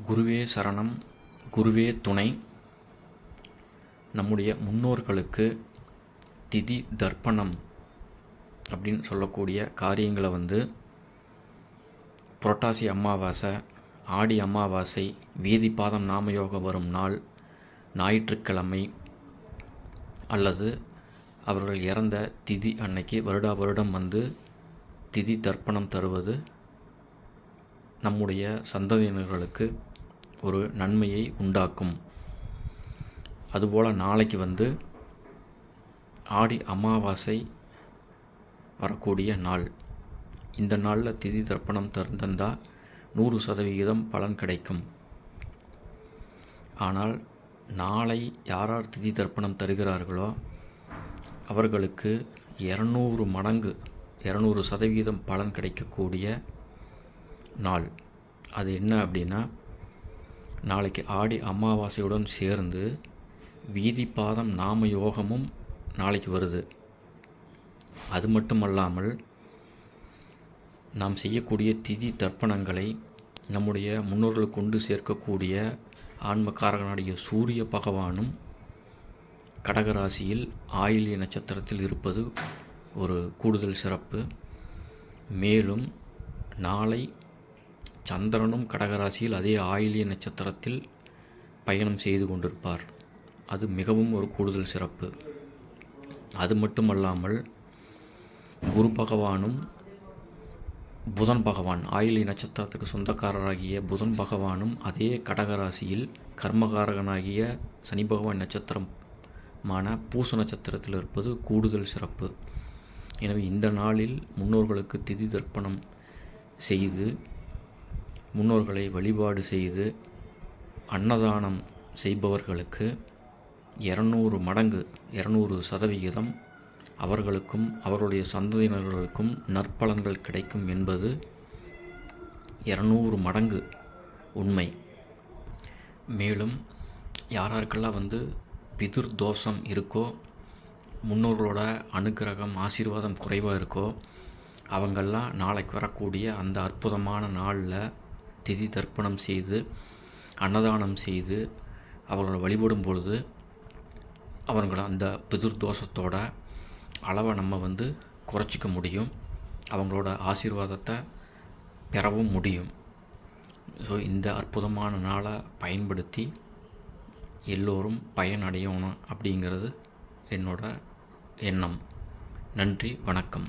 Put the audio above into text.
குருவே சரணம், குருவே துணை. நம்முடைய முன்னோர்களுக்கு திதி தர்ப்பணம் அப்படின்னு சொல்லக்கூடிய காரியங்களை புரட்டாசி அமாவாசை, ஆடி அமாவாசை, வீதிபாதம் நாமயோகம் வரும் நாள், ஞாயிற்றுக்கிழமை அல்லது அவர்கள் இறந்த திதி அன்னைக்கு வருடா வருடம் திதி தர்ப்பணம் தருவது நம்முடைய சந்ததியினர்களுக்கு ஒரு நன்மையை உண்டாக்கும். அதுபோல் நாளைக்கு ஆடி அமாவாசை வரக்கூடிய நாள். இந்த நாளில் திதி தர்ப்பணம் தந்தால் 100% பலன் கிடைக்கும். ஆனால் நாளை யார் திதி தர்ப்பணம் தருகிறார்களோ அவர்களுக்கு 200 மடங்கு 200% பலன் கிடைக்கக்கூடிய நாள். அது என்ன அப்படின்னா, நாளைக்கு ஆடி அமாவாசையுடன் சேர்ந்து வீதிபாதம் நாம யோகமும் நாளைக்கு வருது. அது மட்டுமல்லாமல் நாம் செய்யக்கூடிய திதி தர்ப்பணங்களை நம்முடைய முன்னோர்கள் கொண்டு சேர்க்கக்கூடிய ஆன்மகாரகனாகிய சூரிய பகவானும் கடகராசியில் ஆயில்ய நட்சத்திரத்தில் இருப்பது ஒரு கூடுதல் சிறப்பு. மேலும் நாளை சந்திரனும் கடகராசியில் அதே ஆயில்ய நட்சத்திரத்தில் பயணம் செய்து கொண்டிருப்பார். அது மிகவும் ஒரு கூடுதல் சிறப்பு. அது மட்டுமல்லாமல் குரு பகவானும் புதன் பகவான், ஆயில்ய நட்சத்திரத்துக்கு சொந்தக்காரராகிய புதன் பகவானும் அதே கடகராசியில் கர்மகாரகனாகிய சனி பகவான் நட்சத்திரமான பூச நட்சத்திரத்தில் இருப்பது கூடுதல் சிறப்பு. எனவே இந்த நாளில் முன்னோர்களுக்கு திதி தர்ப்பணம் செய்து, முன்னோர்களை வழிபாடு செய்து அன்னதானம் செய்பவர்களுக்கு 200 மடங்கு 200% அவர்களுக்கும் அவர்களுடைய சந்ததியினர்களுக்கும் நற்பலன்கள் கிடைக்கும் என்பது 200 மடங்கு உண்மை. மேலும் யாராருக்கெல்லாம் பிதுர் தோஷம் இருக்கோ, முன்னோர்களோட அனுக்கிரகம் ஆசீர்வாதம் குறைவாக இருக்கோ, அவங்கெல்லாம் நாளைக்கு வரக்கூடிய அந்த அற்புதமான நாளில் திதி தர்ப்பணம் செய்து அன்னதானம் செய்து அவர்களை வழிபடும் பொழுது அவங்கள அந்த பிதுர் தோஷத்தோட அளவை நம்ம குறைச்சிக்க முடியும். அவங்களோட ஆசீர்வாதத்தை பெறவும் முடியும். ஸோ இந்த அற்புதமான நாளை பயன்படுத்தி எல்லோரும் பயனடையணும் அப்படிங்கிறது என்னோட எண்ணம். நன்றி, வணக்கம்.